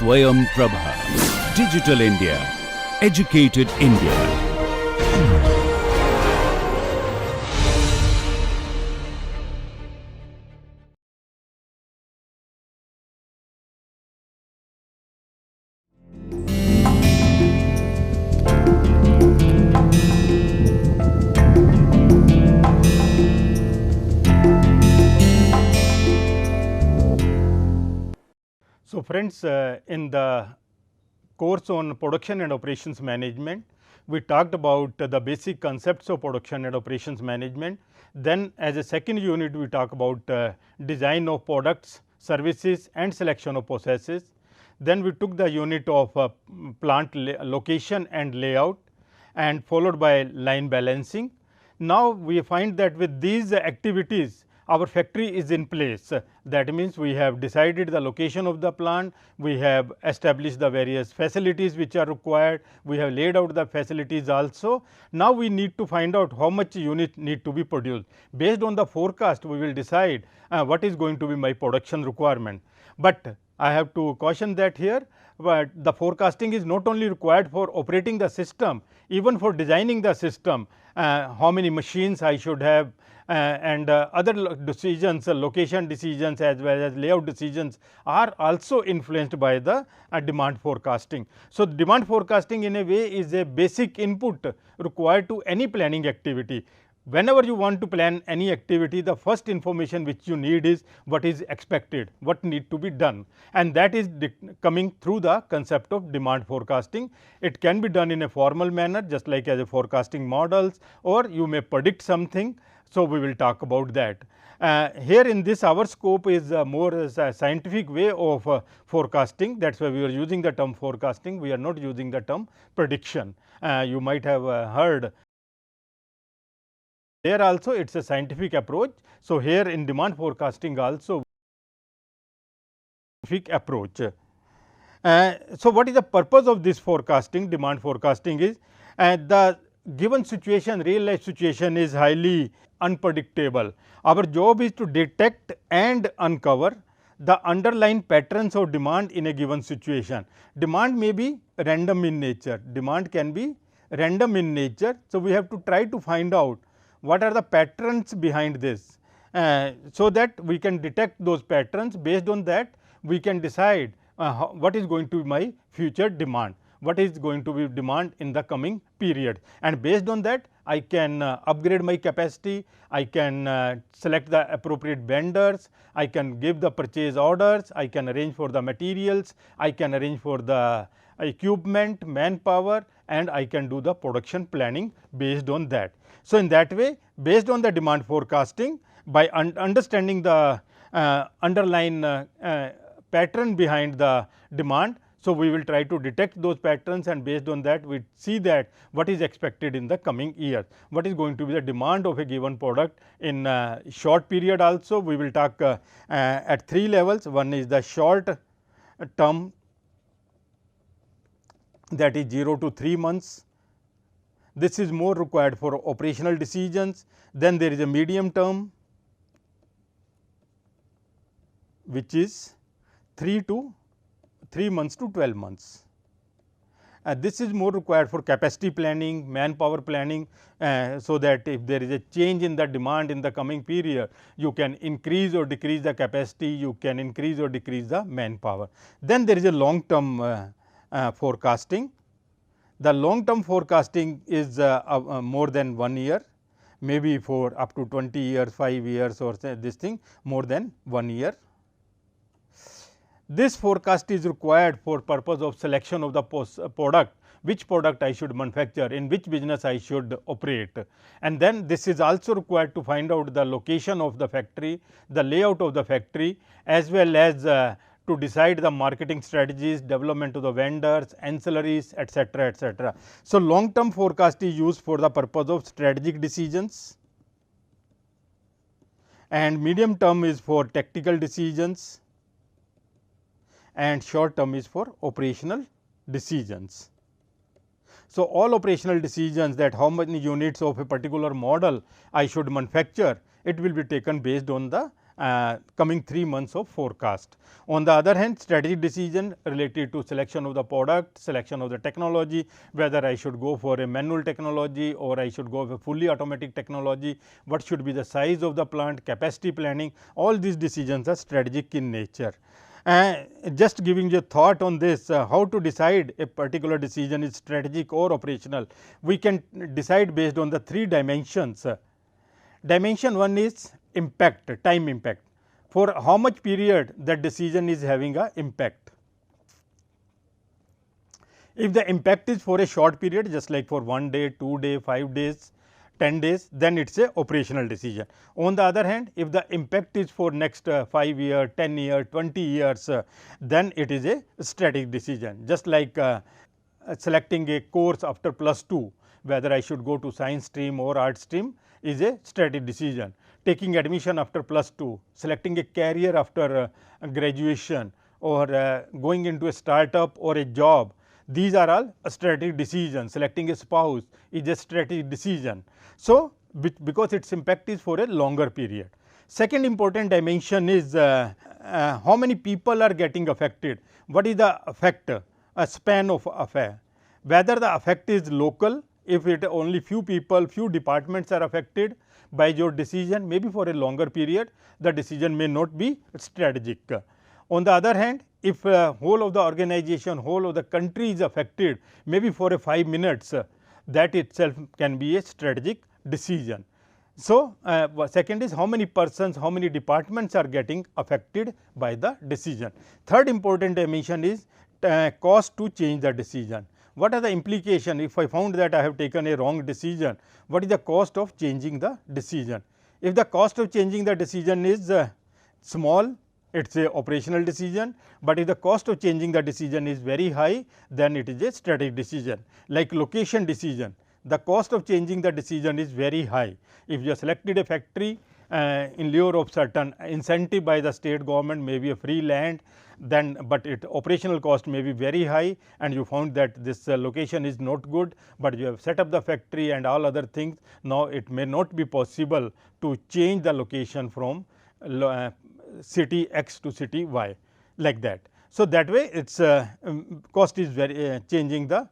Swayam Prabha. Digital India. Educated India. So, friends, in the course on production and operations management, we talked about the basic concepts of production and operations management. Then as a second unit, we talk about design of products, services and selection of processes. Then we took the unit of plant location and layout and followed by line balancing. Now, we find that with these activities, our factory is in place. That means, we have decided the location of the plant, we have established the various facilities which are required, we have laid out the facilities also. Now, we need to find out how much unit need to be produced. Based on the forecast, we will decide what is going to be my production requirement. But I have to caution that here, but the forecasting is not only required for operating the system, even for designing the system, how many machines I should have, and other decisions, location decisions as well as layout decisions are also influenced by the demand forecasting. So, demand forecasting in a way is a basic input required to any planning activity. Whenever you want to plan any activity, the first information which you need is what is expected, what need to be done, and that is coming through the concept of demand forecasting. It can be done in a formal manner, just like as a forecasting models, or you may predict something. So, we will talk about that. Here in this, our scope is more as a scientific way of forecasting. That is why we are using the term forecasting, we are not using the term prediction. You might have heard there also it is a scientific approach. So, here in demand forecasting also scientific approach. So, what is the purpose of this forecasting? Demand forecasting is the given situation, real life situation is highly unpredictable. Our job is to detect and uncover the underlying patterns of demand in a given situation. Demand may be random in nature, demand can be random in nature. So, we have to try to find out what are the patterns behind this, so that we can detect those patterns. Based on that, we can decide what is going to be my future demand, what is going to be demand in the coming period, and based on that I can upgrade my capacity, I can select the appropriate vendors, I can give the purchase orders, I can arrange for the materials, I can arrange for the equipment, manpower, and I can do the production planning based on that. So, in that way, based on the demand forecasting, by understanding the underlying pattern behind the demand. So, we will try to detect those patterns, and based on that we see that what is expected in the coming year, what is going to be the demand of a given product in short period also. We will talk at 3 levels. One is the short term, that is 0 to 3 months. This is more required for operational decisions. Then there is a medium term, which is 3 months to 12 months. This is more required for capacity planning, manpower planning, so that if there is a change in the demand in the coming period, you can increase or decrease the capacity, you can increase or decrease the manpower. Then there is a long term forecasting. The long term forecasting is more than 1 year, maybe for up to 20 years, 5 years, or say this thing more than 1 year. This forecast is required for purpose of selection of the product, which product I should manufacture, in which business I should operate. And then this is also required to find out the location of the factory, the layout of the factory, as well as to decide the marketing strategies, development of the vendors, ancillaries, etc., etc. So, long term forecast is used for the purpose of strategic decisions, and medium term is for tactical decisions, and short term is for operational decisions. So, all operational decisions, that how many units of a particular model I should manufacture, it will be taken based on the coming 3 months of forecast. On the other hand, strategic decision related to selection of the product, selection of the technology, whether I should go for a manual technology or I should go for fully automatic technology, what should be the size of the plant, capacity planning, all these decisions are strategic in nature. Just giving you a thought on this, how to decide a particular decision is strategic or operational. We can decide based on the 3 dimensions. Dimension 1 is impact, time impact, for how much period that decision is having a impact. If the impact is for a short period, just like for 1 day, 2 day, 5 days, 10 days, then it is a operational decision. On the other hand, if the impact is for next 5 years, 10 years, 20 years, then it is a strategic decision. Just like selecting a course after +2, whether I should go to science stream or art stream is a strategic decision. Taking admission after +2, selecting a career after graduation, or going into a startup or a job, these are all strategic decisions. Selecting a spouse is a strategic decision. So, because its impact is for a longer period. Second important dimension is how many people are getting affected, what is the effect, a span of affair, whether the effect is local, if it only few people, few departments are affected by your decision, maybe for a longer period, the decision may not be strategic. On the other hand, if whole of the organization, whole of the country is affected, maybe for a 5 minutes, that itself can be a strategic decision. So, second is how many persons, how many departments are getting affected by the decision. Third important dimension is cost to change the decision. What are the implications if I found that I have taken a wrong decision, what is the cost of changing the decision. If the cost of changing the decision is small, it is a operational decision, but if the cost of changing the decision is very high, then it is a strategic decision. Like location decision, the cost of changing the decision is very high. If you have selected a factory in lieu of certain incentive by the state government, maybe a free land, then but its operational cost may be very high, and you found that this location is not good, but you have set up the factory and all other things. Now, it may not be possible to change the location from city X to city Y, like that. So, that way its cost is very changing the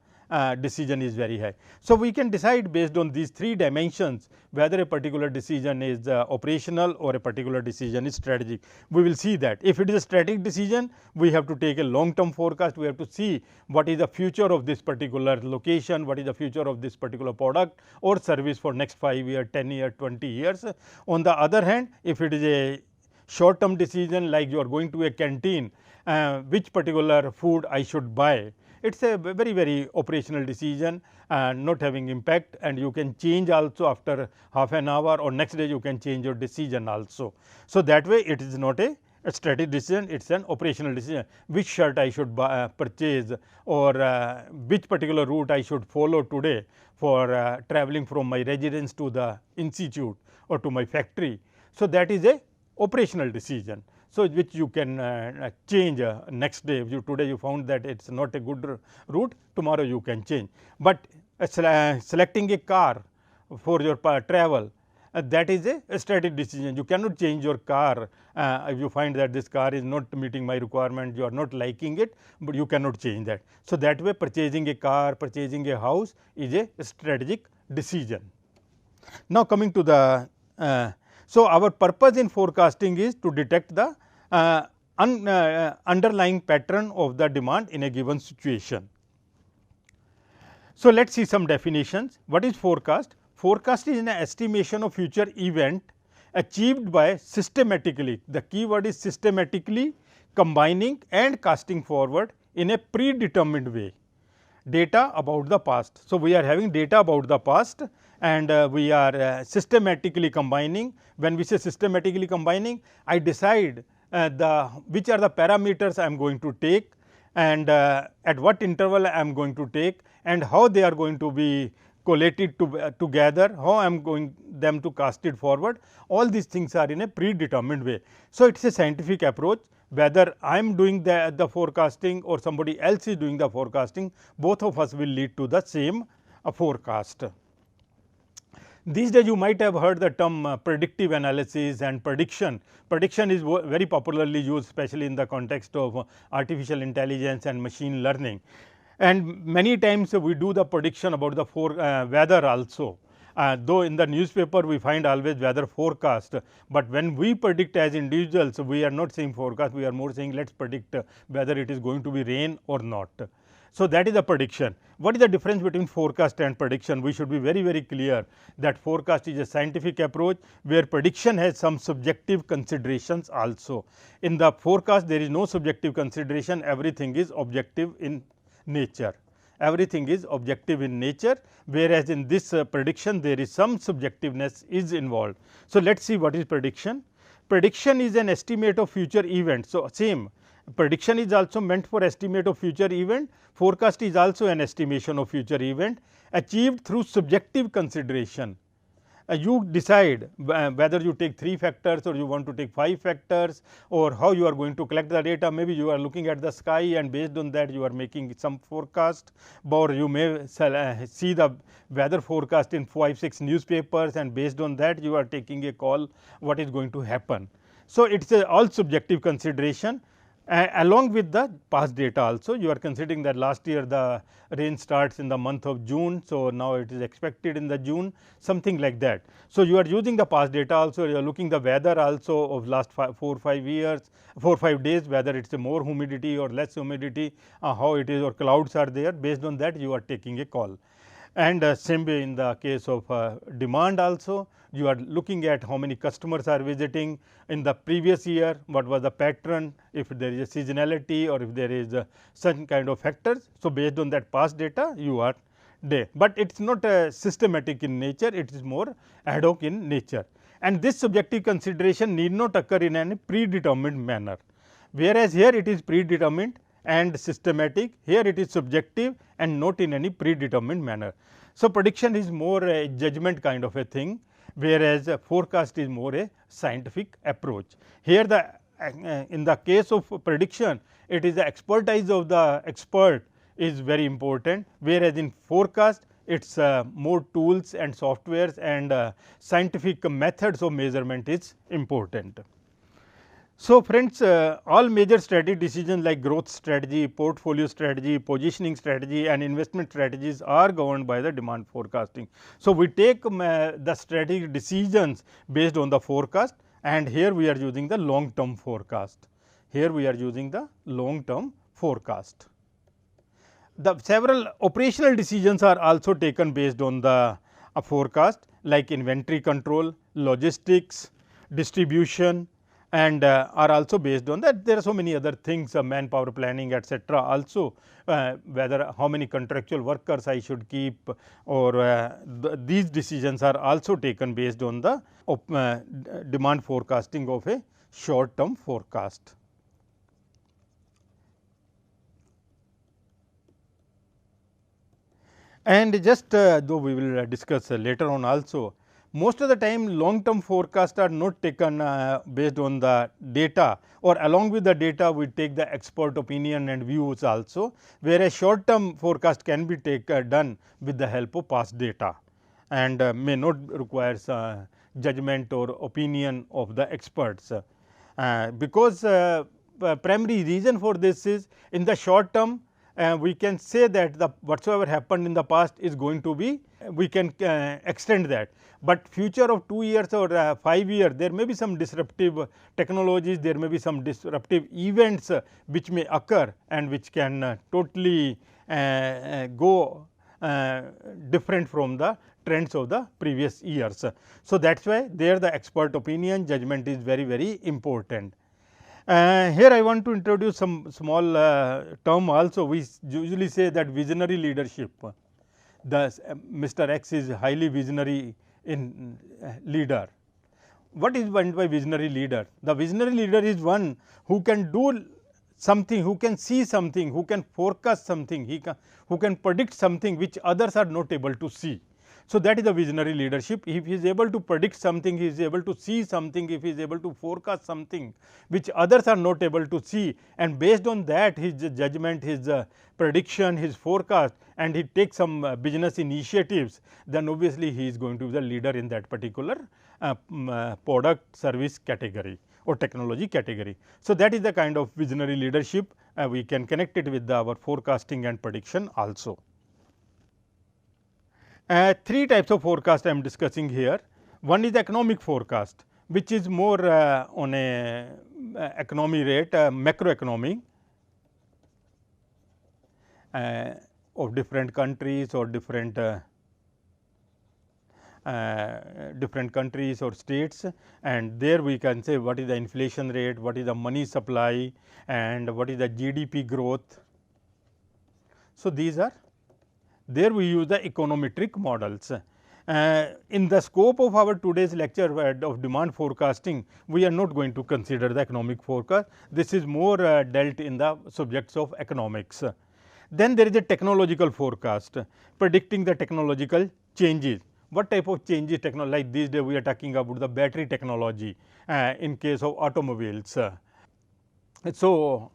decision is very high. So, we can decide based on these 3 dimensions whether a particular decision is operational or a particular decision is strategic. We will see that if it is a strategic decision, we have to take a long term forecast, we have to see what is the future of this particular location, what is the future of this particular product or service for next 5 years, 10 years, 20 years. On the other hand, if it is a short term decision, like you are going to a canteen, which particular food I should buy, it is a very operational decision, not having impact, and you can change also after half an hour or next day you can change your decision also. So, that way it is not a strategic decision, it is an operational decision, which shirt I should purchase or which particular route I should follow today for traveling from my residence to the institute or to my factory. So, that is a operational decision. So, which you can change next day. If you today you found that it is not a good route, tomorrow you can change. But selecting a car for your travel, that is a strategic decision. You cannot change your car if you find that this car is not meeting my requirement, you are not liking it, but you cannot change that. So, that way purchasing a car, purchasing a house is a strategic decision. Now, coming to the so, our purpose in forecasting is to detect the underlying pattern of the demand in a given situation. So, let us see some definitions. What is forecast? Forecast is an estimation of future event achieved by systematically, the keyword is systematically combining and casting forward in a predetermined way data about the past. So, we are having data about the past and we are systematically combining. When we say systematically combining, I decide which are the parameters I am going to take and at what interval I am going to take and how they are going to be collated together, how I am going them to cast it forward. All these things are in a predetermined way. So, it is a scientific approach, whether I am doing the forecasting or somebody else is doing the forecasting, both of us will lead to the same forecast. These days you might have heard the term predictive analysis and prediction. Prediction is very popularly used, especially in the context of artificial intelligence and machine learning. And many times we do the prediction about the weather also. Though in the newspaper we find always weather forecast, but when we predict as individuals, we are not saying forecast, we are more saying let us predict whether it is going to be rain or not. So, that is a prediction. What is the difference between forecast and prediction? We should be very clear that forecast is a scientific approach, where prediction has some subjective considerations also. In the forecast there is no subjective consideration, everything is objective in nature. Everything is objective in nature, whereas in this prediction there is some subjectiveness is involved. So, let us see what is prediction. Prediction is an estimate of future events. So, same prediction is also meant for estimate of future event, forecast is also an estimation of future event achieved through subjective consideration. You decide whether you take 3 factors or you want to take 5 factors, or how you are going to collect the data. Maybe you are looking at the sky and based on that you are making some forecast, or you may see the weather forecast in 5-6 newspapers, and based on that you are taking a call what is going to happen. So, it is all subjective consideration. Along with the past data also, you are considering that last year the rain starts in the month of June. So, now it is expected in the June, something like that. So, you are using the past data also, you are looking the weather also of last 4-5 years, 4-5 days, whether it is more humidity or less humidity, how it is, or clouds are there, based on that you are taking a call. And same way in the case of demand also, you are looking at how many customers are visiting in the previous year, what was the pattern, if there is a seasonality or if there is some kind of factors. So, based on that past data you are there, but it is not systematic in nature, it is more ad hoc in nature, and this subjective consideration need not occur in a predetermined manner, whereas here it is predetermined and systematic, here it is subjective and not in any predetermined manner. So, prediction is more a judgment kind of a thing, whereas forecast is more a scientific approach. Here the in the case of prediction, it is the expertise of the expert is very important, whereas in forecast it is more tools and softwares and scientific methods of measurement is important. So, friends, all major strategic decisions like growth strategy, portfolio strategy, positioning strategy and investment strategies are governed by the demand forecasting. So, we take the strategic decisions based on the forecast, and here we are using the long term forecast. Here we are using the long term forecast. The several operational decisions are also taken based on the forecast, like inventory control, logistics, distribution, and are also based on that. There are so many other things, manpower planning, etcetera. Also whether how many contractual workers I should keep, or these decisions are also taken based on the demand forecasting of a short term forecast. And just though we will discuss later on also, most of the time long term forecasts are not taken based on the data, or along with the data we take the expert opinion and views also, whereas short term forecast can be done with the help of past data and may not requires judgment or opinion of the experts. Because primary reason for this is, in the short term we can say that the whatsoever happened in the past is going to be, we can extend that, but future of 2 years or 5 years, there may be some disruptive technologies, there may be some disruptive events which may occur and which can totally go different from the trends of the previous years. So, that is why there the expert opinion judgment is very important. Here I want to introduce some small term also. We usually say that visionary leadership, Mr. X is highly visionary in leader. What is meant by visionary leader? The visionary leader is one who can do something, who can see something, who can forecast something, who can predict something which others are not able to see. So, that is the visionary leadership. If he is able to predict something, he is able to see something, if he is able to forecast something which others are not able to see, and based on that his judgment, his prediction, his forecast, and he takes some business initiatives, then obviously he is going to be the leader in that particular product, service category or technology category. So, that is the kind of visionary leadership. We can connect it with our forecasting and prediction also. Three types of forecast I am discussing here. One is economic forecast, which is more on a economy rate, macroeconomy of different countries or different countries or states, and there we can say what is the inflation rate, what is the money supply, and what is the GDP growth. So, these are there we use the econometric models. In the scope of our today's lecture of demand forecasting, we are not going to consider the economic forecast. This is more dealt in the subjects of economics. Then there is a technological forecast, predicting the technological changes. What type of changes like these days we are talking about the battery technology in case of automobiles. So,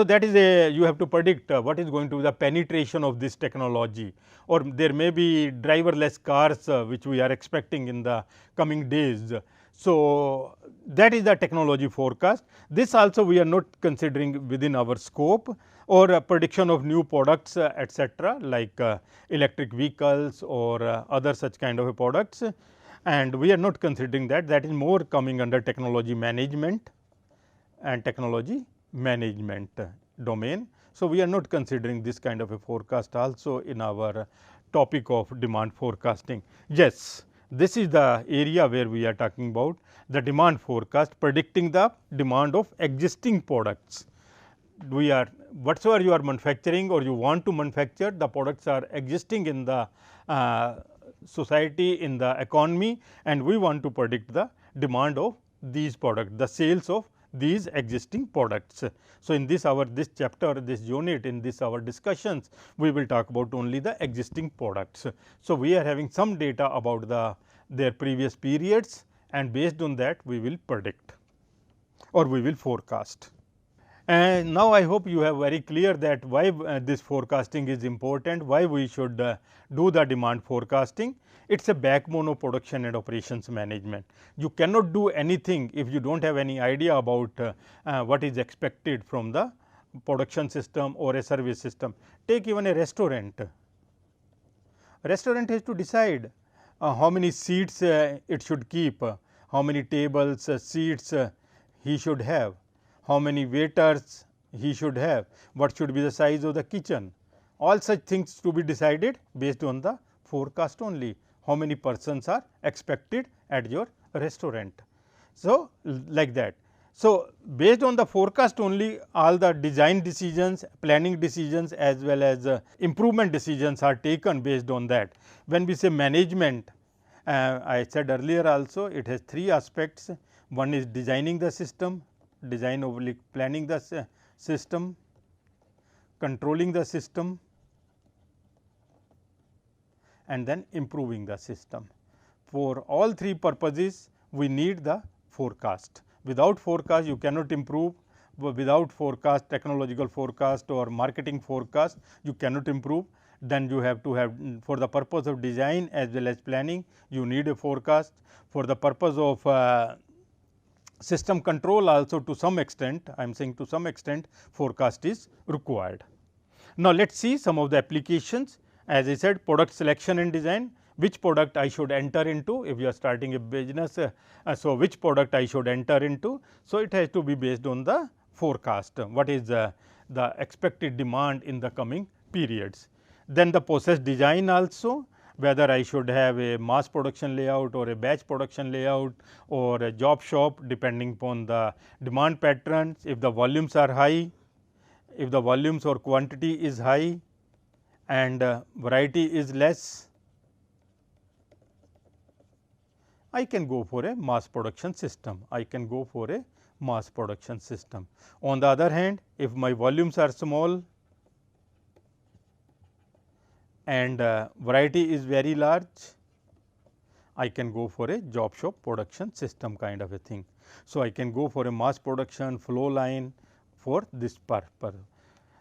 that is a you have to predict what is going to be the penetration of this technology, or there may be driverless cars which we are expecting in the coming days. So, that is the technology forecast. This also we are not considering within our scope, or a prediction of new products etcetera, like electric vehicles or other such kind of products, and we are not considering that. That is more coming under technology management and technology management domain. So, we are not considering this kind of a forecast also in our topic of demand forecasting. Yes, this is the area where we are talking about the demand forecast, predicting the demand of existing products. We are whatsoever you are manufacturing or you want to manufacture, the products are existing in the society, in the economy, and we want to predict the demand of these products, the sales of these existing products. So, in this chapter, this unit, in this our discussions, we will talk about only the existing products. So, we are having some data about their previous periods, and based on that we will predict or we will forecast. And now, I hope you have very clear that why this forecasting is important, why we should do the demand forecasting. It is a backbone of production and operations management. You cannot do anything if you do not have any idea about what is expected from the production system or a service system. Take even a restaurant. A restaurant has to decide how many seats it should keep, how many tables, seats he should have, how many waiters he should have, what should be the size of the kitchen. All such things to be decided based on the forecast only, how many persons are expected at your restaurant. So, like that. So, based on the forecast only, all the design decisions, planning decisions, as well as improvement decisions are taken based on that. When we say management, I said earlier also, it has three aspects. One is designing the system, planning the system, controlling the system, and then improving the system. For all three purposes, we need the forecast. Without forecast, you cannot improve. Without forecast, technological forecast or marketing forecast, you cannot improve. Then you have to have, for the purpose of design as well as planning, you need a forecast. For the purpose of system control also, to some extent, I am saying to some extent, forecast is required. Now, let us see some of the applications. As I said, product selection and design, which product I should enter into if you are starting a business. So, which product I should enter into. So, it has to be based on the forecast, what is the expected demand in the coming periods. Then the process design also, whether I should have a mass production layout or a batch production layout or a job shop, depending upon the demand patterns. If the volumes are high, if the volumes or quantity is high and variety is less, I can go for a mass production system. I can go for a mass production system. On the other hand, if my volumes are small and variety is very large, I can go for a job shop production system kind of a thing. So, I can go for a mass production flow line for this purpose.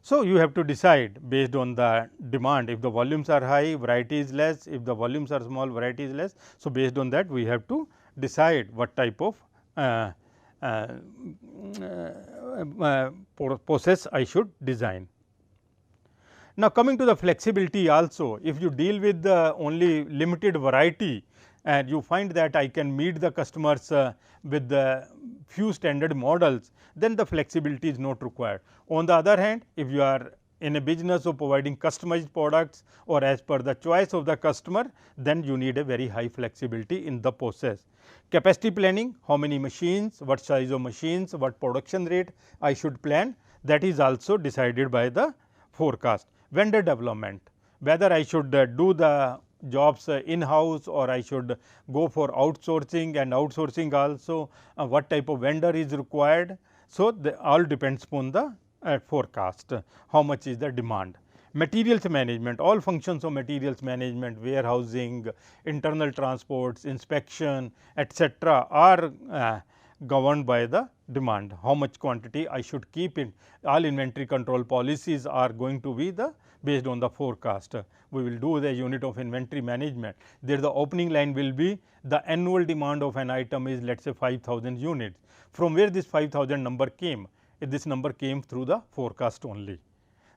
So, you have to decide based on the demand, if the volumes are high, variety is less, if the volumes are small, variety is less. So, based on that we have to decide what type of process I should design. Now, coming to the flexibility also, if you deal with the only limited variety and you find that I can meet the customers with the few standard models, then the flexibility is not required. On the other hand, if you are in a business of providing customized products or as per the choice of the customer, then you need a very high flexibility in the process. Capacity planning, how many machines, what size of machines, what production rate I should plan, that is also decided by the forecast. Vendor development, whether I should do the jobs in-house or I should go for outsourcing, and outsourcing also what type of vendor is required. So, all depends upon the forecast, how much is the demand. Materials management, all functions of materials management, warehousing, internal transports, inspection, etcetera, are governed by the demand, how much quantity I should keep in. All inventory control policies are going to be the based on the forecast. We will do the unit of inventory management. There the opening line will be the annual demand of an item is let us say 5,000 units. From where this 5,000 number came? This number came through the forecast only.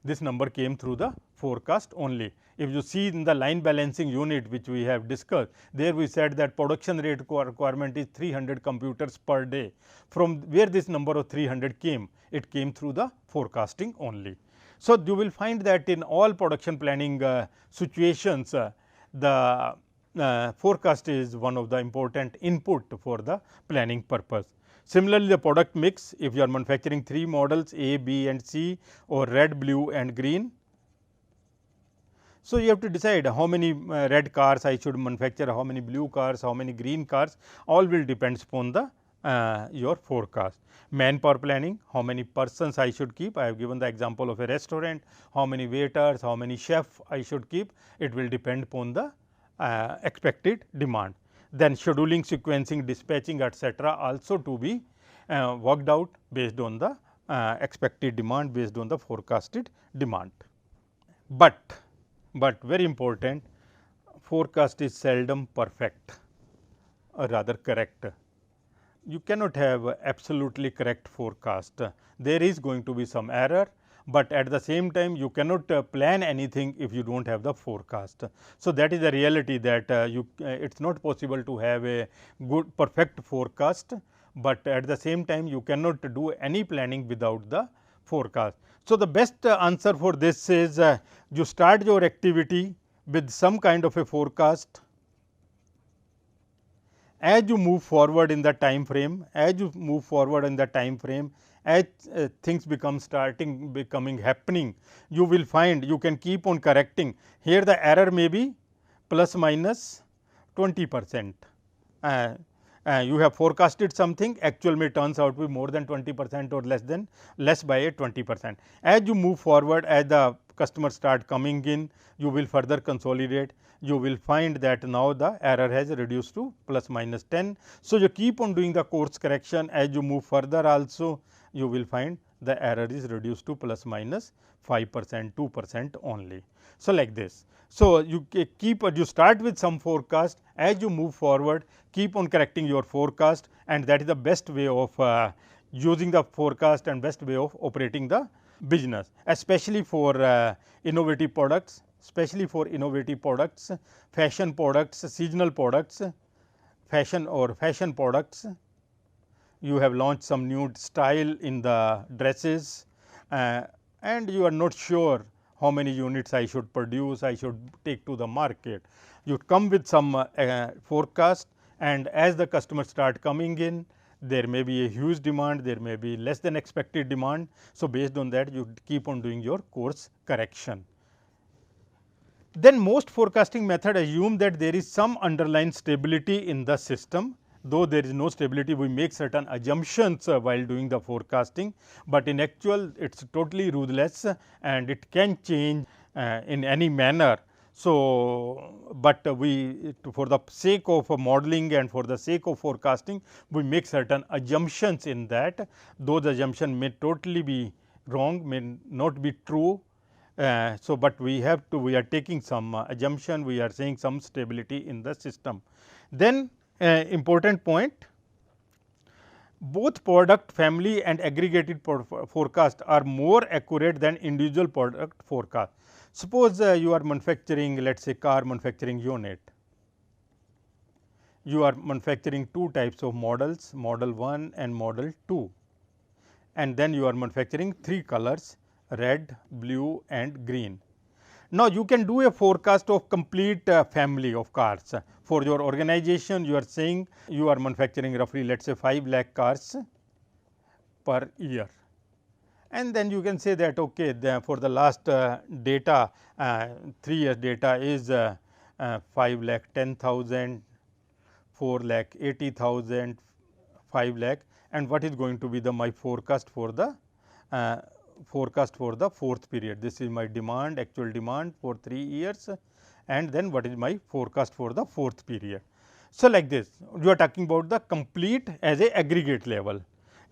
This number came through the forecast only. If you see in the line balancing unit which we have discussed, there we said that production rate requirement is 300 computers per day. From where this number of 300 came? It came through the forecasting only. So, you will find that in all production planning situations, the forecast is one of the important input for the planning purpose. Similarly, the product mix, if you are manufacturing 3 models A, B and C or red, blue and green. So, you have to decide how many red cars I should manufacture, how many blue cars, how many green cars, all will depends upon the your forecast. Manpower planning, how many persons I should keep, I have given the example of a restaurant, how many waiters, how many chef I should keep, it will depend upon the expected demand. Then scheduling, sequencing, dispatching etcetera also to be worked out based on the expected demand, based on the forecasted demand. But very important, forecast is seldom perfect or rather correct. You cannot have absolutely correct forecast. There is going to be some error, but at the same time you cannot plan anything if you do not have the forecast. So, that is the reality that it is not possible to have a good perfect forecast, but at the same time you cannot do any planning without the forecast. So, the best answer for this is you start your activity with some kind of a forecast. As you move forward in the time frame, as things becoming happening, you will find you can keep on correcting. Here the error may be plus minus 20%. You have forecasted something, actual may turns out to be more than 20% or less by a 20%. As you move forward, as the customers start coming in, you will further consolidate. You will find that now the error has reduced to plus minus 10. So, you keep on doing the course correction. As you move further also, you will find the error is reduced to plus minus 5%, 2% only. So, like this. So, you start with some forecast, as you move forward keep on correcting your forecast, and that is the best way of using the forecast and best way of operating the business, especially for innovative products, fashion products, seasonal products, fashion products. You have launched some new style in the dresses and you are not sure how many units I should produce, I should take to the market. You come with some forecast, and as the customers start coming in, there may be a huge demand, there may be less than expected demand. So, based on that you keep on doing your course correction. Then most forecasting method assume that there is some underlying stability in the system. Though there is no stability, we make certain assumptions while doing the forecasting, but in actual it is totally ruthless and it can change in any manner. So, but we for the sake of modeling and for the sake of forecasting, we make certain assumptions in that. Those assumptions may totally be wrong, may not be true. So, but we are taking some assumption, we are saying some stability in the system. Then important point, both product family and aggregated forecast are more accurate than individual product forecast. Suppose you are manufacturing, let us say, car manufacturing unit. You are manufacturing two types of models, model 1 and model 2, and then you are manufacturing three colors, red, blue and green. Now, you can do a forecast of complete family of cars. For your organization, you are saying you are manufacturing roughly, let us say, 5 lakh cars per year. And then you can say that okay, for the last data 3 years data is 5 lakh 10,000, 4 lakh 80,000, 5 lakh, and what is going to be the my forecast for the fourth period. This is my demand, actual demand for 3 years, and then what is my forecast for the fourth period. So, like this you are talking about the complete as a aggregate level,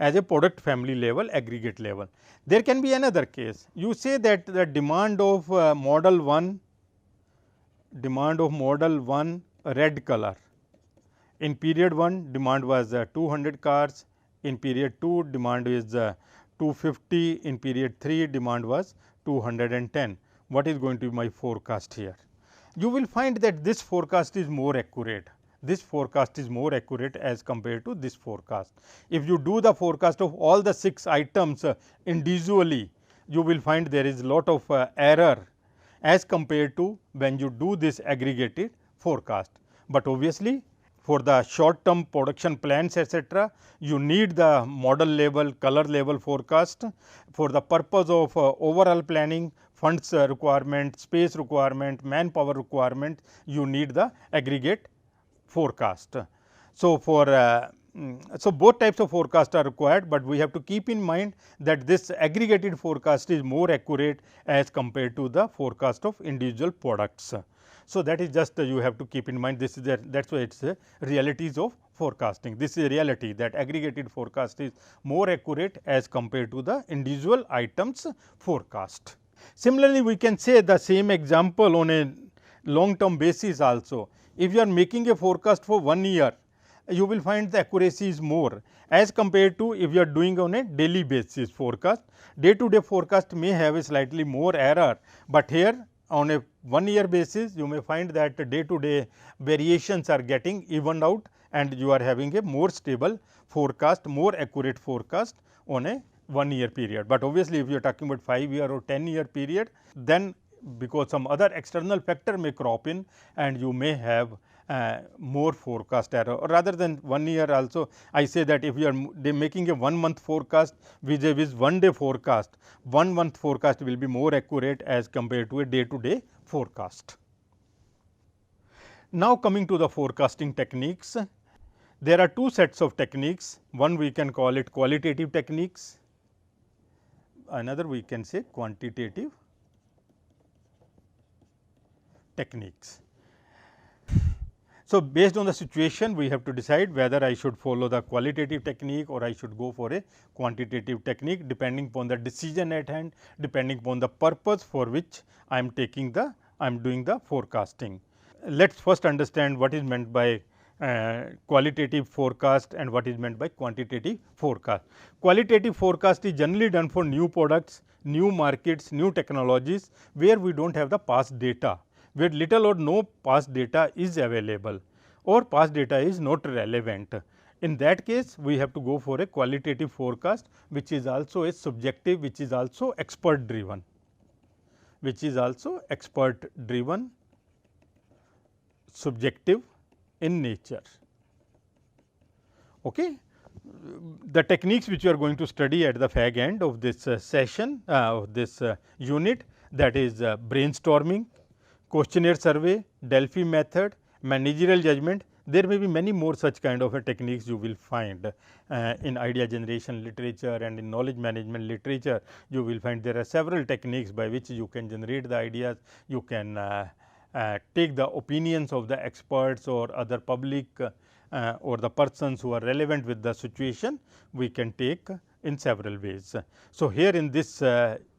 as a product family level, aggregate level. There can be another case, you say that the demand of model 1 red color, in period 1 demand was 200 cars, in period 2 demand is 250, in period 3 demand was 210. What is going to be my forecast here? You will find that this forecast is more accurate. This forecast is more accurate as compared to this forecast. If you do the forecast of all the 6 items individually, you will find there is lot of error as compared to when you do this aggregated forecast. But obviously, for the short term production plans etc., you need the model level, color level forecast. For the purpose of overall planning, funds requirement, space requirement, manpower requirement, you need the aggregate forecast. So, for so both types of forecast are required, but we have to keep in mind that this aggregated forecast is more accurate as compared to the forecast of individual products. So, that is just you have to keep in mind, this is that is why it is realities of forecasting. This is a reality that aggregated forecast is more accurate as compared to the individual items forecast. Similarly, we can say the same example on a long term basis also. If you are making a forecast for 1 year, you will find the accuracy is more as compared to if you are doing on a daily basis forecast. Day to day forecast may have a slightly more error, but here on a 1 year basis you may find that day to day variations are getting evened out and you are having a more stable forecast, more accurate forecast on a 1 year period. But obviously, if you are talking about 5 year or 10 year period, then because some other external factor may crop in and you may have more forecast error, or rather than 1 year also I say that if you are making a 1 month forecast vis-a-vis 1 day forecast, 1 month forecast will be more accurate as compared to a day to day forecast. Now, coming to the forecasting techniques, there are two sets of techniques. One we can call it qualitative techniques, another we can say quantitative techniques. So, based on the situation we have to decide whether I should follow the qualitative technique or I should go for a quantitative technique, depending upon the decision at hand, depending upon the purpose for which I am taking the doing the forecasting. Let us first understand what is meant by qualitative forecast and what is meant by quantitative forecast. Qualitative forecast is generally done for new products, new markets, new technologies, where we do not have the past data, where little or no past data is available or past data is not relevant. In that case, we have to go for a qualitative forecast, which is also a subjective, which is also expert driven, subjective in nature. Okay. The techniques which you are going to study at the fag end of this session, of this unit, that is brainstorming, questionnaire survey, Delphi method, managerial judgment. There may be many more such kind of techniques you will find in idea generation literature and in knowledge management literature. You will find there are several techniques by which you can generate the ideas, you can take the opinions of the experts or other public or the persons who are relevant with the situation, we can take in several ways. So, here in this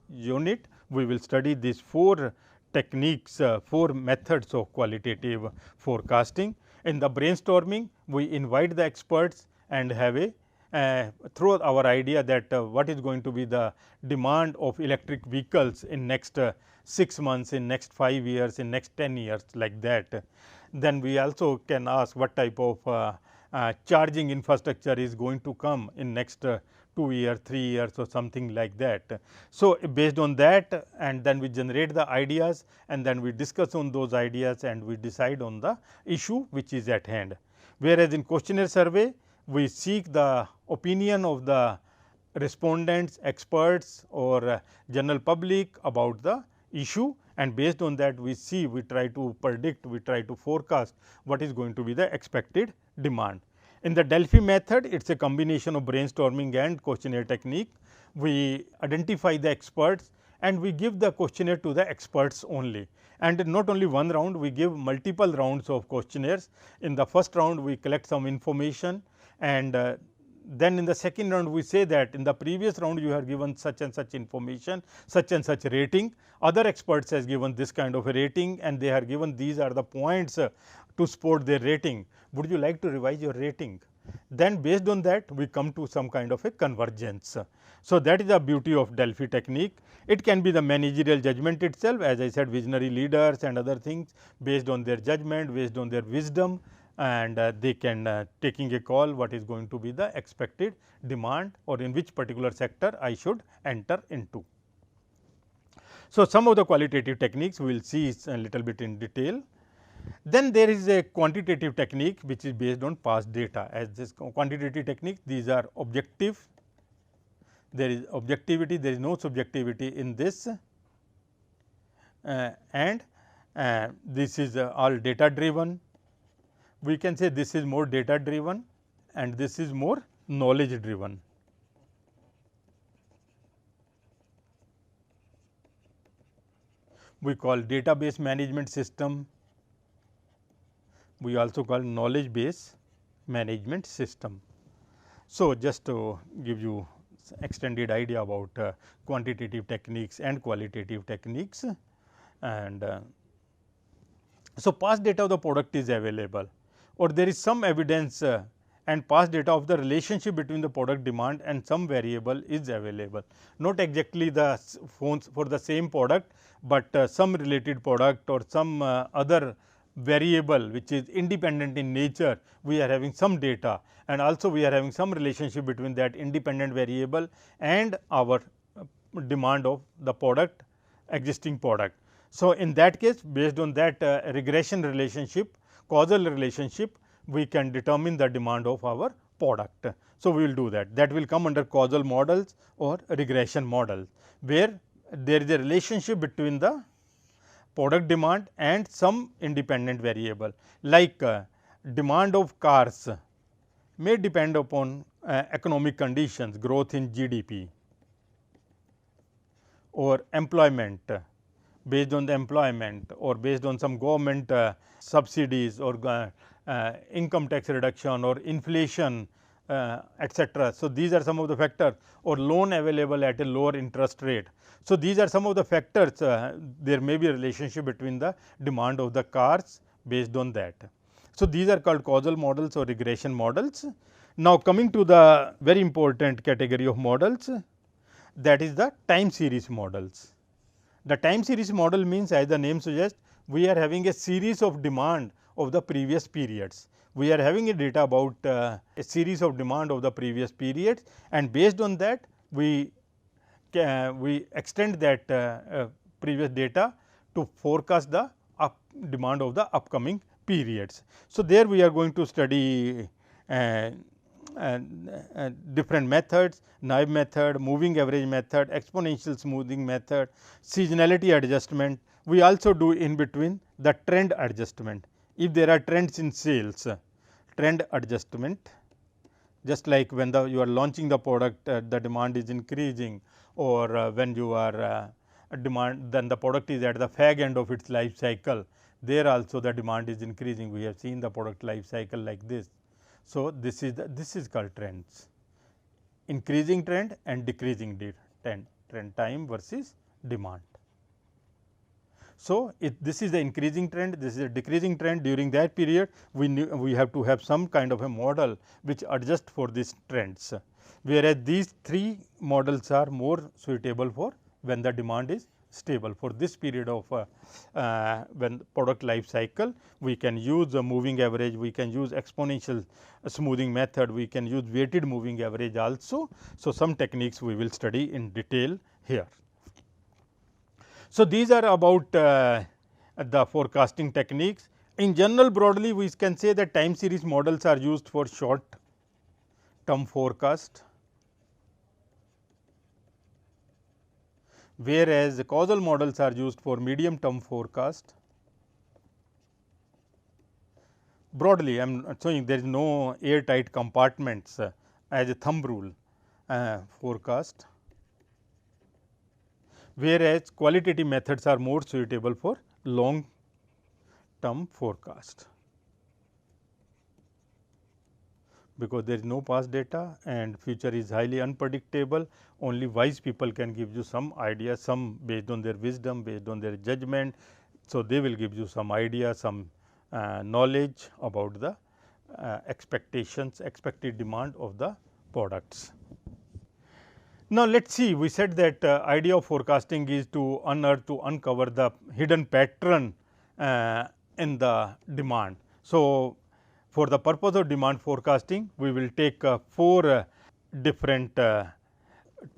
unit, we will study these 4 techniques, 4 methods of qualitative forecasting. In the brainstorming, we invite the experts and have a throw our idea that what is going to be the demand of electric vehicles in next 6 months, in next 5 years, in next 10 years, like that. Then we also can ask what type of charging infrastructure is going to come in next 2 years, 3 years or something like that. So, based on that, and then we generate the ideas and then we discuss on those ideas and we decide on the issue which is at hand. Whereas, in questionnaire survey, we seek the opinion of the respondents, experts or general public about the issue, and based on that we see, we try to predict, we try to forecast what is going to be the expected demand. In the Delphi method, it is a combination of brainstorming and questionnaire technique. We identify the experts and we give the questionnaire to the experts only, and not only one round, we give multiple rounds of questionnaires. In the first round, we collect some information, and then in the second round we say that in the previous round you have given such and such information, such and such rating, other experts has given this kind of a rating and they are given these are the points to support their rating. Would you like to revise your rating? Then based on that we come to some kind of a convergence. So, that is the beauty of Delphi technique. It can be the managerial judgment itself, as I said, visionary leaders and other things, based on their judgment, based on their wisdom, and they can taking a call what is going to be the expected demand or in which particular sector I should enter into. So, some of the qualitative techniques we will see a little bit in detail. Then there is a quantitative technique which is based on past data. As this quantitative technique, these are objective, there is objectivity, there is no subjectivity in this, and this is all data driven. We can say this is more data driven and this is more knowledge driven. We call database management system, we also call knowledge base management system. So, just to give you extended idea about quantitative techniques and qualitative techniques, and so past data of the product is available, or there is some evidence and past data of the relationship between the product demand and some variable is available. Not exactly the phones for the same product, but some related product or some other variable which is independent in nature, we are having some data, and also we are having some relationship between that independent variable and our demand of the product, existing product. So, in that case, based on that regression relationship, causal relationship, we can determine the demand of our product. So, we will do that. That will come under causal models or regression models, where there is a relationship between the product demand and some independent variable, like demand of cars may depend upon economic conditions, growth in GDP, or employment, based on the employment or based on some government subsidies or income tax reduction or inflation, etc. So, these are some of the factors, or loan available at a lower interest rate. So, these are some of the factors, there may be a relationship between the demand of the cars based on that. So, these are called causal models or regression models. Now, coming to the very important category of models, that is the time series models. The time series model means, as the name suggests, we are having a series of demand of the previous periods. We are having a data about a series of demand of the previous periods, and based on that we extend that previous data to forecast the demand of the upcoming periods. So, there we are going to study different methods, naive method, moving average method, exponential smoothing method, seasonality adjustment. We also do in between the trend adjustment. If there are trends in sales, trend adjustment, just like when you are launching the product, the demand is increasing, or when you are demand, then the product is at the fag end of its life cycle, there also the demand is increasing. We have seen the product life cycle like this. So, this is called trends, increasing trend and decreasing trend time versus demand. So, this is the increasing trend, this is a decreasing trend. During that period, we have to have some kind of a model which adjusts for these trends, whereas these three models are more suitable for when the demand is stable. For this period of when product life cycle, we can use a moving average, we can use exponential smoothing method, we can use weighted moving average also. So, some techniques we will study in detail here. So, these are about the forecasting techniques. In general, broadly we can say that time series models are used for short term forecast, whereas causal models are used for medium term forecast. Broadly, I am showing there is no airtight compartments as a thumb rule forecast, whereas qualitative methods are more suitable for long term forecast, because there is no past data and future is highly unpredictable. Only wise people can give you some idea, some based on their wisdom, based on their judgment. So, they will give you some idea, some knowledge about the expectations, expected demand of the products. Now, let us see, we said that idea of forecasting is to unearth, to uncover the hidden pattern in the demand. So, for the purpose of demand forecasting, we will take 4 different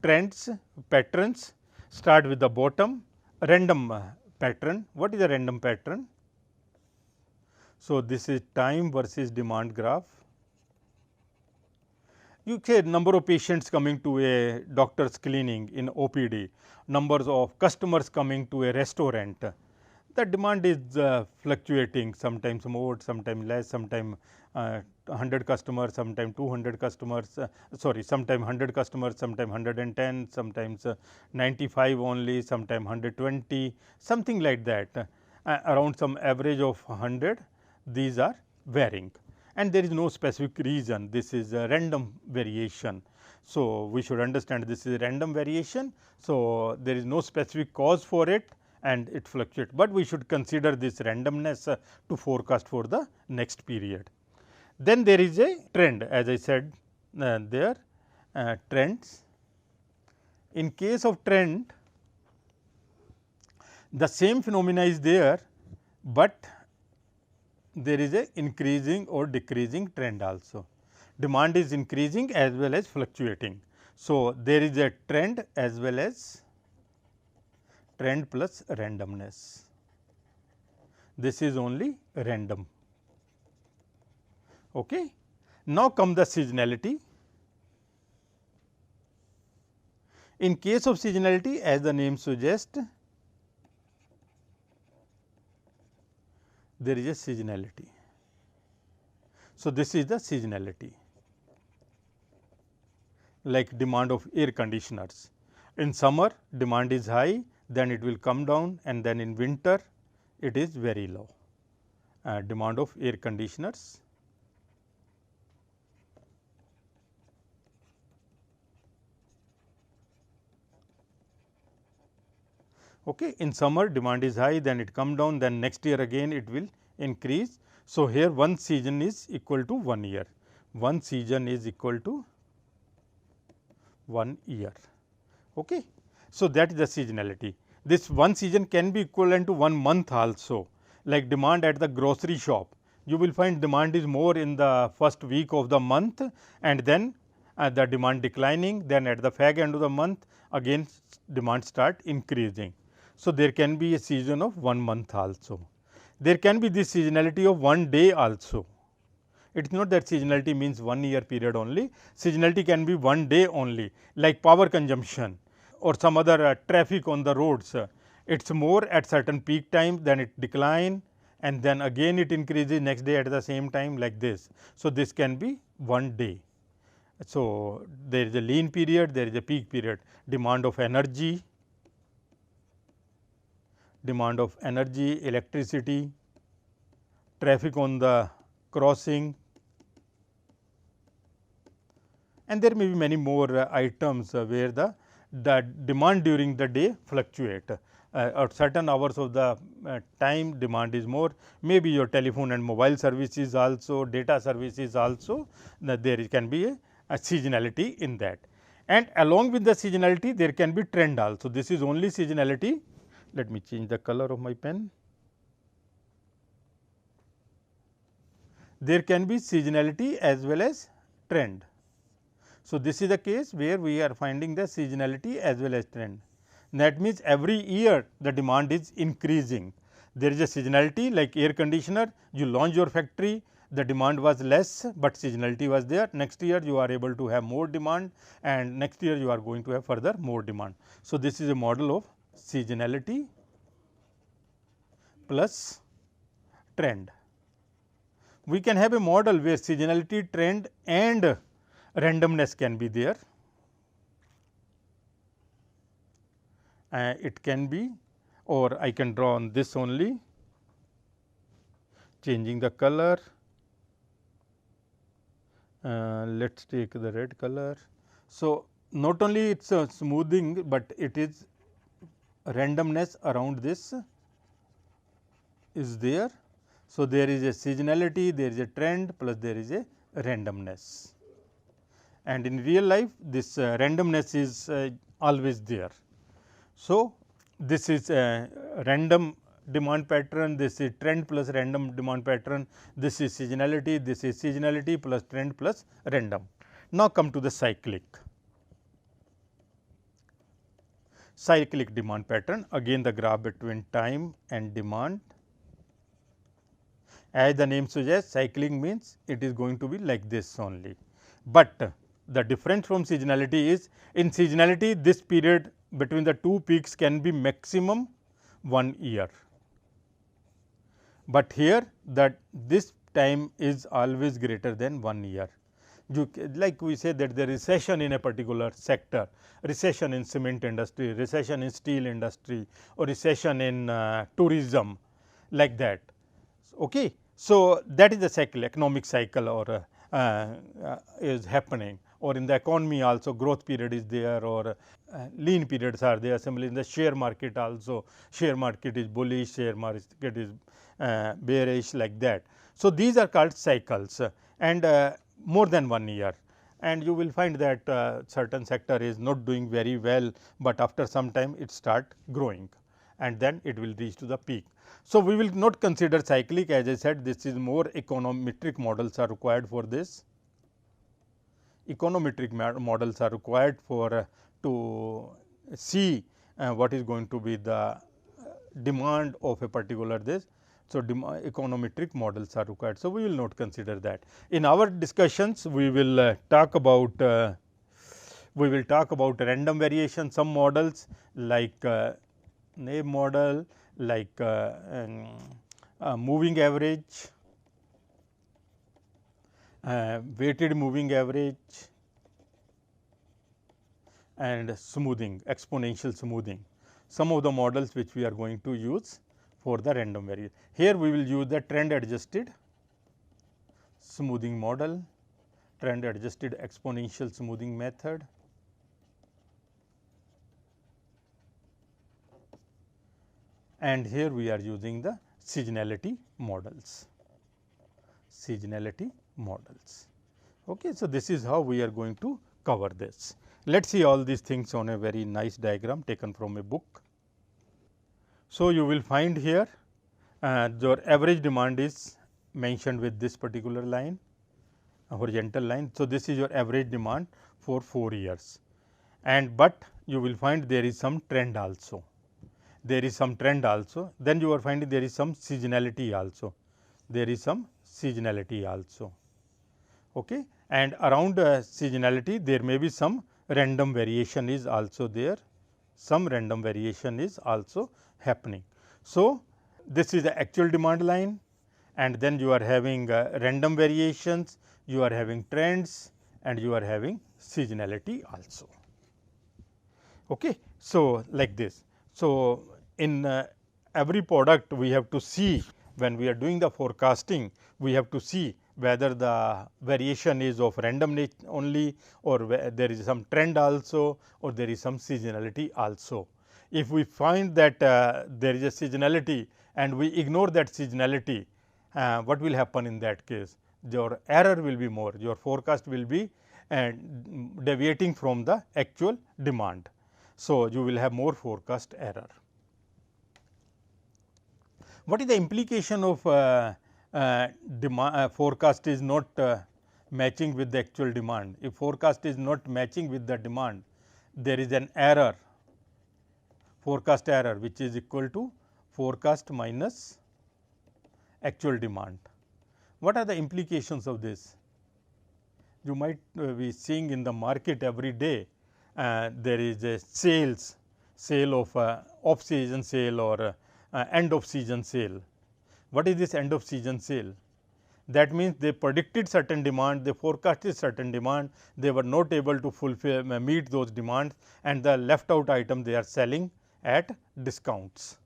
trends, patterns. Start with the bottom, random pattern. What is a random pattern? So, this is time versus demand graph. You say number of patients coming to a doctor's clinic in OPD, numbers of customers coming to a restaurant. The demand is fluctuating, sometimes more, sometimes less, sometimes 100 customers, sometimes 200 customers, sometimes 100 customers, sometimes 110, sometimes 95 only, sometimes 120, something like that, around some average of 100. These are varying, and there is no specific reason. This is a random variation. So, we should understand this is a random variation. So, there is no specific cause for it and it fluctuates, but we should consider this randomness to forecast for the next period. Then there is a trend, as I said there trends. In case of trend, the same phenomena is there, but there is a increasing or decreasing trend also. Demand is increasing as well as fluctuating. So, there is a trend as well as trend plus randomness. This is only random. Okay. Now, come the seasonality. In case of seasonality, as the name suggests, there is a seasonality. So, this is the seasonality, like demand of air conditioners. In summer demand is high, then it will come down, and then in winter it is very low. Demand of air conditioners. Okay. In summer demand is high, then it come down, then next year again it will increase. So, here one season is equal to 1 year, one season is equal to 1 year. Okay. So, that is the seasonality. This one season can be equivalent to 1 month also, like demand at the grocery shop. You will find demand is more in the first week of the month, and then the demand declining, then at the fag end of the month again demand start increasing. So, there can be a season of 1 month also. There can be this seasonality of 1 day also. It is not that seasonality means 1 year period only, seasonality can be 1 day only, like power consumption or some other traffic on the roads. It is more at certain peak time, then it decline, and then again it increases next day at the same time, like this. So, this can be 1 day. So, there is a lean period, there is a peak period, demand of energy, electricity, traffic on the crossing, and there may be many more items where the demand during the day fluctuate. At certain hours of the time demand is more, maybe your telephone and mobile services also, data services also, there can be a seasonality in that. And along with the seasonality there can be trend also. This is only seasonality. Let me change the color of my pen. There can be seasonality as well as trend. So, this is the case where we are finding the seasonality as well as trend. That means, every year the demand is increasing. There is a seasonality like air conditioner, you launch your factory, the demand was less, but seasonality was there. Next year you are able to have more demand, and next year you are going to have further more demand. So, this is a model of seasonality plus trend. We can have a model where seasonality, trend and randomness can be there. It can be, or I can draw on this only, changing the color. Let us take the red color. So, not only it is a smoothing, but it is randomness around this is there. So, there is a seasonality, there is a trend, plus there is a randomness, and in real life this randomness is always there. So, this is a random demand pattern, this is trend plus random demand pattern, this is seasonality, this is seasonality plus trend plus random. Now, come to the cyclic demand pattern, again the graph between time and demand. As the name suggests, cyclic means it is going to be like this only, but the difference from seasonality is, in seasonality this period between the two peaks can be maximum 1 year, but here that this time is always greater than 1 year. Like we say that the recession in a particular sector, recession in cement industry, recession in steel industry, or recession in tourism, like that. Okay. So, that is the cycle, economic cycle, or is happening, or in the economy also growth period is there, or lean periods are there. Similarly, in the share market also, share market is bullish, share market is bearish, like that. So, these are called cycles, and more than 1 year, and you will find that certain sector is not doing very well, but after some time it start growing, and then it will reach to the peak. So, we will not consider cyclic, as I said, this is more econometric models are required for this. Econometric models are required for to see what is going to be the demand of a particular this. So, econometric models are required. So, we will not consider that. In our discussions, we will talk about random variation, some models like name model, like moving average, weighted moving average, and smoothing, exponential smoothing. Some of the models which we are going to use for the random variation. Here we will use the trend adjusted smoothing model, trend adjusted exponential smoothing method, and here we are using the seasonality models. Okay. So, this is how we are going to cover this. Let us see all these things on a very nice diagram taken from a book. So, you will find here your average demand is mentioned with this particular line, a horizontal line. So, this is your average demand for 4 years, and but you will find there is some trend also. Then you are finding there is some seasonality also. Okay. And around seasonality there may be some random variation is also there, happening. So, this is the actual demand line, and then you are having random variations, you are having trends, and you are having seasonality also. Okay. So, like this. So, in every product we have to see when we are doing the forecasting, we have to see whether the variation is of random nature only, or there is some trend also, or there is some seasonality also. If we find that there is a seasonality and we ignore that seasonality, what will happen in that case? Your error will be more, your forecast will be deviating from the actual demand. So, you will have more forecast error. What is the implication of forecast is not matching with the actual demand? If forecast is not matching with the demand, there is an error, forecast error, which is equal to forecast minus actual demand. What are the implications of this? You might be seeing in the market every day, there is a sale of off season sale or end of season sale. What is this end of season sale? That means they predicted certain demand, they forecasted certain demand, they were not able to fulfill meet those demands, and the left out item they are selling at discounts.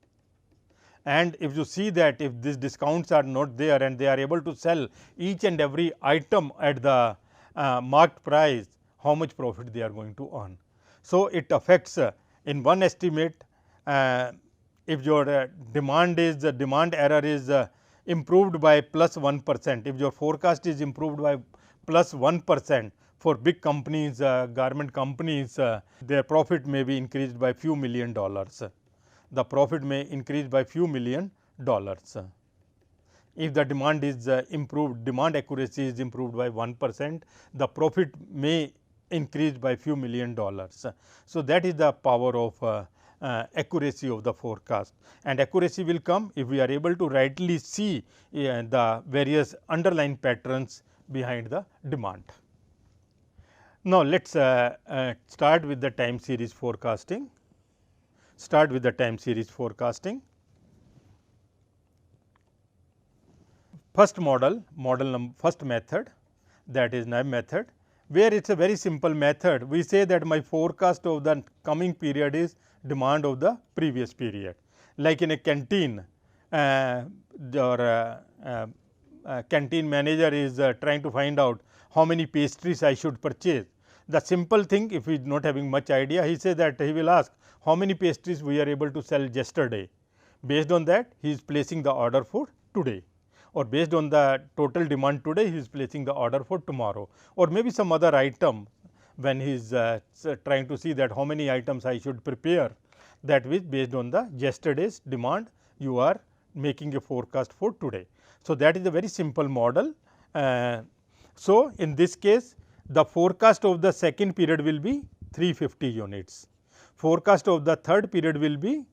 And if you see that if these discounts are not there and they are able to sell each and every item at the marked price, how much profit they are going to earn. So, it affects in one estimate, if your demand error is improved by plus 1%, if your forecast is improved by plus 1%, for big companies, garment companies, their profit may be increased by few $1,000,000. The profit may increase by few $1,000,000. If the demand is improved, demand accuracy is improved by 1%, the profit may increase by few $1,000,000. So, that is the power of accuracy of the forecast, and accuracy will come if we are able to rightly see the various underlying patterns behind the demand. Now, let us start with the time series forecasting. Start with the time series forecasting. First first method, that is NAB method, where it is a very simple method. We say that my forecast of the coming period is demand of the previous period. Like in a canteen, your canteen manager is trying to find out how many pastries I should purchase. The simple thing, if he is not having much idea, he says that he will ask how many pastries we are able to sell yesterday. Based on that, he is placing the order for today, or based on the total demand today, he is placing the order for tomorrow, or maybe some other item when he is trying to see that how many items I should prepare, that is based on the yesterday's demand, you are making a forecast for today. So, that is a very simple model. So, in this case, the forecast of the second period will be 350 units. Forecast of the third period will be,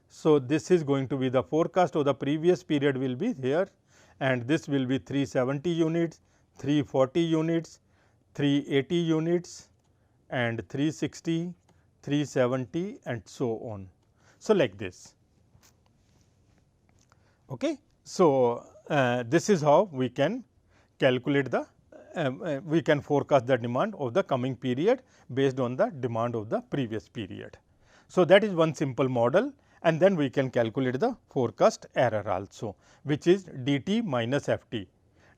so this is going to be the forecast of the previous period will be here, and this will be 370 units, 340 units, 380 units, and 360, 370, and so on. So, like this. Okay. So, this is how we can calculate the we can forecast the demand of the coming period based on the demand of the previous period. So, that is one simple model, and then we can calculate the forecast error also, which is dt minus ft.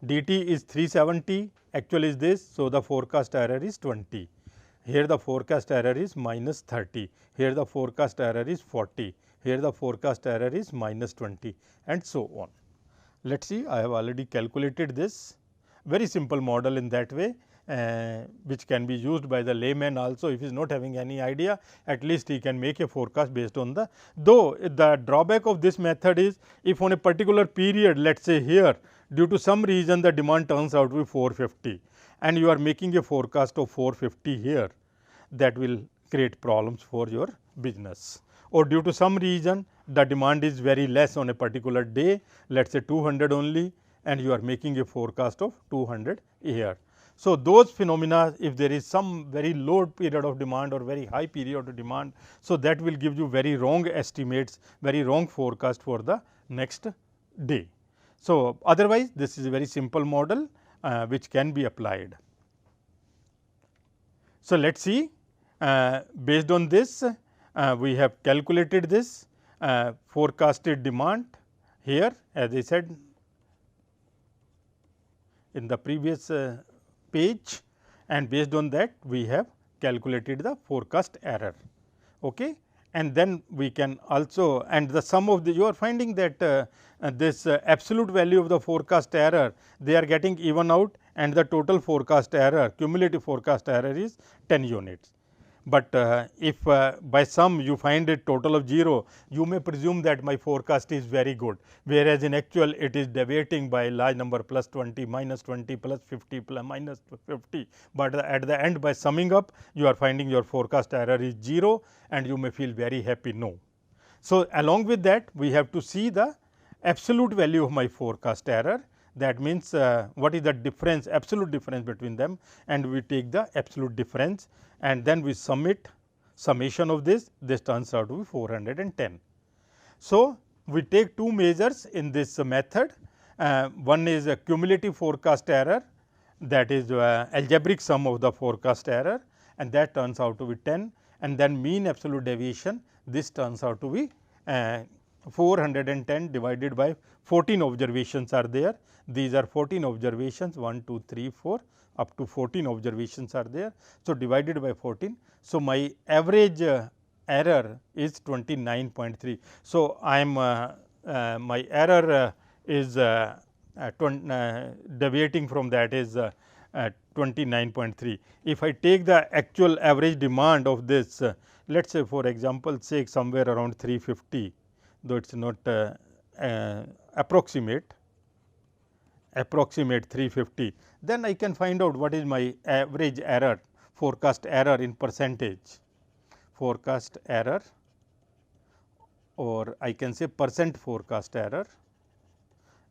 dt is 370, actual is this. So, the forecast error is 20. Here the forecast error is minus 30, here the forecast error is 40, here the forecast error is minus 20, and so on. Let us see, I have already calculated this. Very simple model in that way, which can be used by the layman also. If he is not having any idea, at least he can make a forecast based on the, though the drawback of this method is, if on a particular period, let us say here, due to some reason the demand turns out to be 450 and you are making a forecast of 450 here, that will create problems for your business. Or due to some reason the demand is very less on a particular day, let us say 200 only, and you are making a forecast of 200 here. So, those phenomena, if there is some very low period of demand or very high period of demand, so that will give you very wrong estimates, very wrong forecast for the next day. So, otherwise this is a very simple model which can be applied. So, let us see, based on this we have calculated this forecasted demand here, as I said in the previous page, and based on that we have calculated the forecast error. Okay. And then we can also, and the sum of the, you are finding that this absolute value of the forecast error, they are getting even out, and the total forecast error, cumulative forecast error is 10 units. But if by sum you find a total of 0, you may presume that my forecast is very good, whereas in actual it is deviating by large number plus 20, minus 20, plus 50, plus minus 50. But at the end, by summing up, you are finding your forecast error is 0, and you may feel very happy. No. So, along with that, we have to see the absolute value of my forecast error. That means, what is the difference, absolute difference between them, and we take the absolute difference, and then we sum it, summation of this turns out to be 410. So, we take two measures in this method. One is a cumulative forecast error, that is algebraic sum of the forecast error, and that turns out to be 10, and then mean absolute deviation, this turns out to be 410 divided by 14 observations are there. These are 14 observations, 1, 2, 3, 4, up to 14 observations are there. So, divided by 14. So, my average error is 29.3. So, I am my error is deviating from that is 29.3. If I take the actual average demand of this, let us say for example, say somewhere around 350, though it is not approximate 350, then I can find out what is my average error, forecast error in percentage, forecast error, or I can say percent forecast error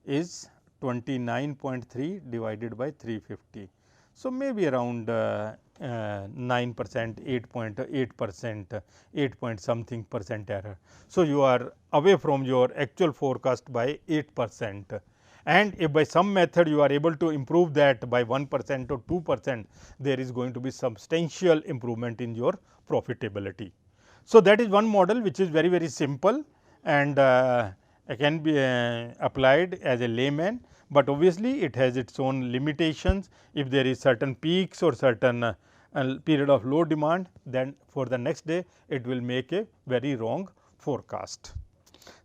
is 29.3 divided by 350. So, maybe around 9%, 8%, 8 point something percent error. So, you are away from your actual forecast by 8%, and if by some method you are able to improve that by 1% or 2%, there is going to be substantial improvement in your profitability. So, that is one model which is very, very simple, and can be applied as a layman, but obviously it has its own limitations. If there is certain peaks or certain period of low demand, then for the next day it will make a very wrong forecast.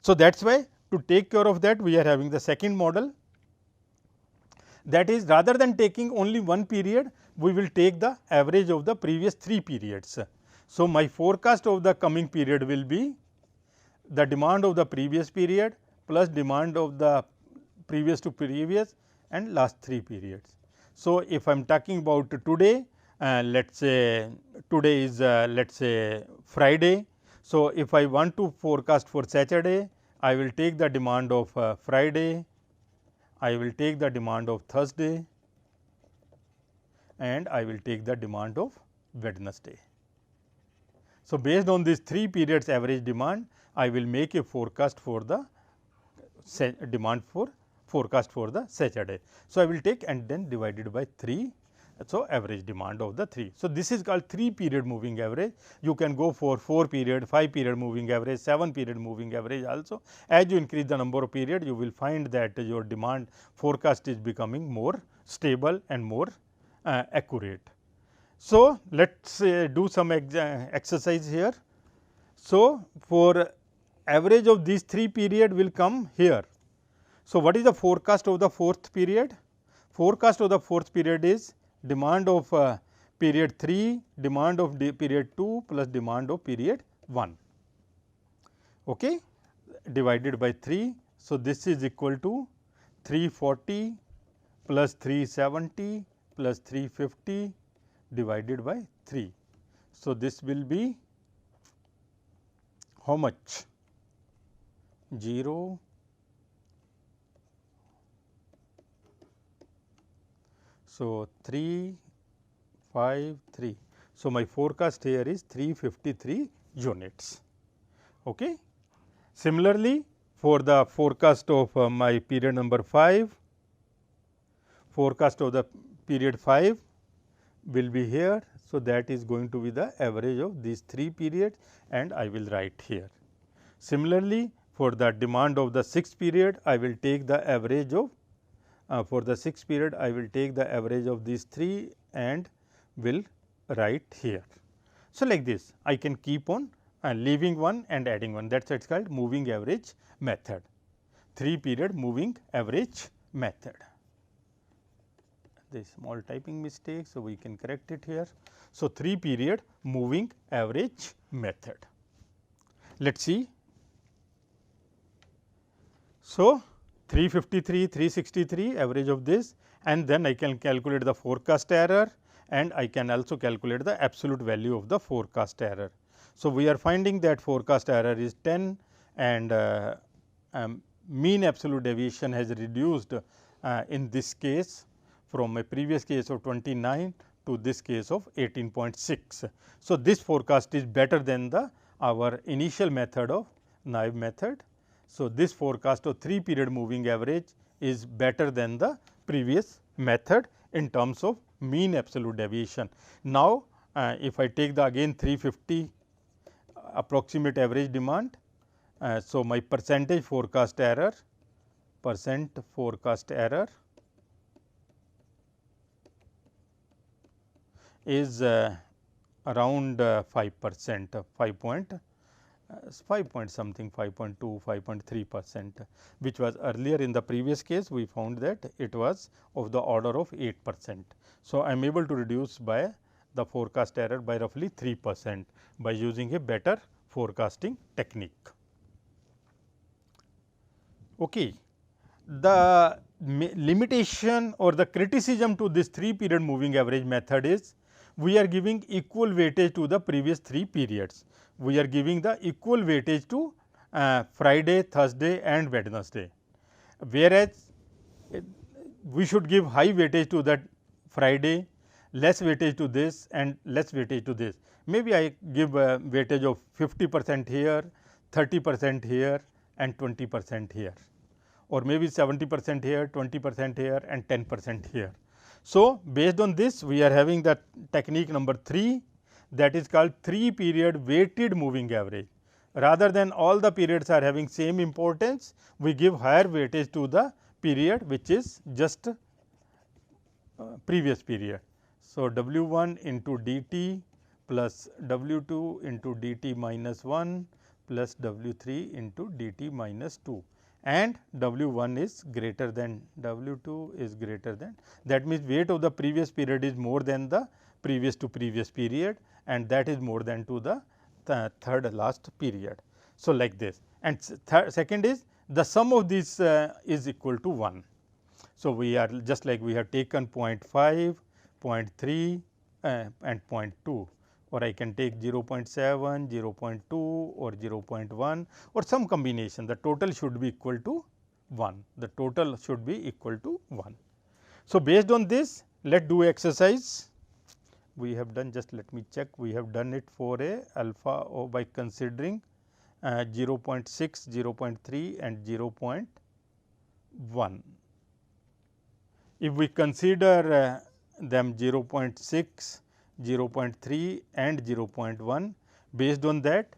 So, that is why to take care of that, we are having the second model, that is rather than taking only one period, we will take the average of the previous 3 periods. So, my forecast of the coming period will be the demand of the previous period plus demand of the previous to previous and last 3 periods. So, if I am talking about today, let us say today is let us say Friday. So, if I want to forecast for Saturday, I will take the demand of Friday, I will take the demand of Thursday, and I will take the demand of Wednesday. So, based on these 3 periods average demand, I will make a forecast for the demand for forecast for the Saturday. So, I will take and then divided by 3. So, average demand of the 3. So, this is called 3 period moving average. You can go for 4 period, 5 period moving average, 7 period moving average also. As you increase the number of period, you will find that your demand forecast is becoming more stable and more accurate. So, let us do some exercise here. So, for average of these 3 period will come here. So, what is the forecast of the 4th period? Forecast of the 4th period is demand of period 3, demand of period 2 plus demand of period 1, okay, divided by 3. So, this is equal to 340 plus 370 plus 350 divided by 3. So, this will be how much? 0, so 3, 5, 3. So, my forecast here is 353 units. Okay. Similarly, for the forecast of my period number 5, forecast of the period 5 will be here. So, that is going to be the average of these 3 periods, and I will write here. Similarly, for the demand of the 6th period, I will take the average of for the 6th period, I will take the average of these 3 and will write here. So, like this I can keep on leaving one and adding one, that is it is called moving average method, 3 period moving average method. This small typing mistake, so we can correct it here. So, 3 period moving average method. Let us see. So, 353, 363 average of this, and then I can calculate the forecast error, and I can also calculate the absolute value of the forecast error. So, we are finding that forecast error is 10 and mean absolute deviation has reduced in this case from a previous case of 29 to this case of 18.6. So, this forecast is better than the our initial method of naive method. So, this forecast of 3 period moving average is better than the previous method in terms of mean absolute deviation. Now, if I take the again 350 approximate average demand, so my percentage forecast error is around 5%, 5 point something, 5.2, 5.3%, which was earlier in the previous case we found that it was of the order of 8%. So, I am able to reduce by the forecast error by roughly 3% by using a better forecasting technique. Okay. The limitation or the criticism to this 3 period moving average method is we are giving equal weightage to the previous 3 periods. We are giving the equal weightage to Friday, Thursday and Wednesday, whereas we should give high weightage to that Friday, less weightage to this and less weightage to this. Maybe I give weightage of 50% here, 30% here and 20% here, or maybe 70% here, 20% here and 10% here. So, based on this we are having the technique number 3, that is called 3 period weighted moving average. Rather than all the periods are having same importance, we give higher weightage to the period which is just previous period. So, W 1 into dt plus W 2 into dt minus 1 plus W 3 into dt minus 2, and W 1 is greater than W 2 is greater than, that means weight of the previous period is more than the previous to previous period, and that is more than to the third last period. So, like this, and second is the sum of these is equal to 1. So, we are just like we have taken 0.5, 0.3 and 0.2, or I can take 0.7, 0.2 or 0.1 or some combination. The total should be equal to 1. The total should be equal to 1. So, based on this, let us do exercise. We have done, just let me check, we have done it for a alpha or by considering 0.6, 0.3 and 0.1. If we consider them 0.6, 0.3 and 0.1, based on that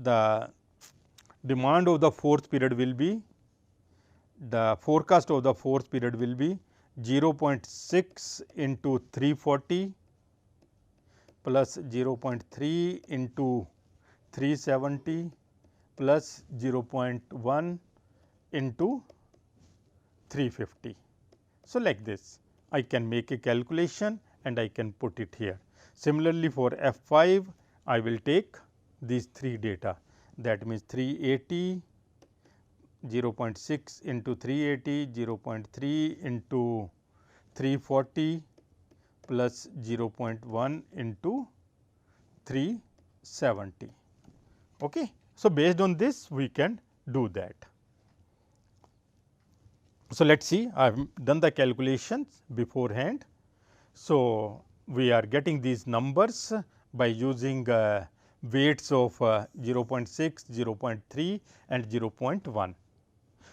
the demand of the 4th period will be, the forecast of the 4th period will be 0.6 into 340 plus 0.3 into 370 plus 0.1 into 350. So, like this I can make a calculation and I can put it here. Similarly, for F5 I will take these 3 data, that means 380, 0.6 into 380, 0.3 into 340 plus 0.1 into 370. Okay. So, based on this we can do that. So, let us see, I have done the calculations beforehand. So, we are getting these numbers by using weights of 0.6, 0.3 and 0.1.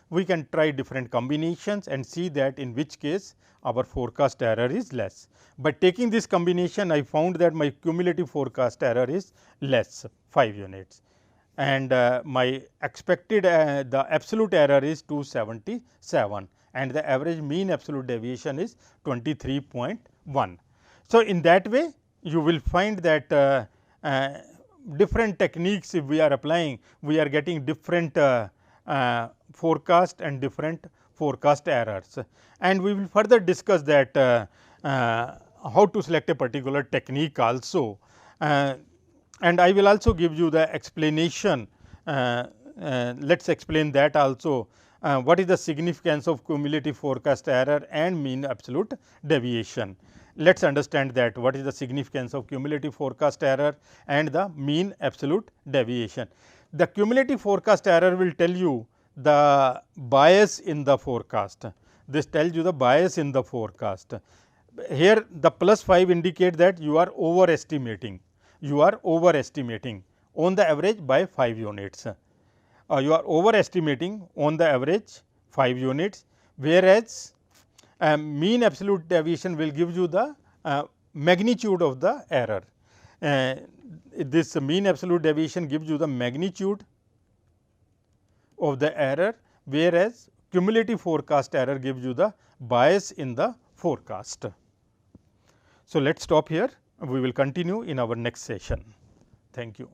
We can try different combinations and see that in which case our forecast error is less. By taking this combination, I found that my cumulative forecast error is less 5 units. and my expected the absolute error is 277 and the average mean absolute deviation is 23.1. So, in that way you will find that different techniques if we are applying, we are getting different forecast and different forecast errors, and we will further discuss that how to select a particular technique also. And I will also give you the explanation, let us explain that also, what is the significance of cumulative forecast error and mean absolute deviation. Let us understand that what is the significance of cumulative forecast error and the mean absolute deviation. The cumulative forecast error will tell you the bias in the forecast. This tells you the bias in the forecast. Here the plus 5 indicate that you are overestimating. You are overestimating on the average by 5 units. You are overestimating on the average 5 units, whereas mean absolute deviation will give you the magnitude of the error. This mean absolute deviation gives you the magnitude of the error, whereas cumulative forecast error gives you the bias in the forecast. So, let us stop here. We will continue in our next session. Thank you.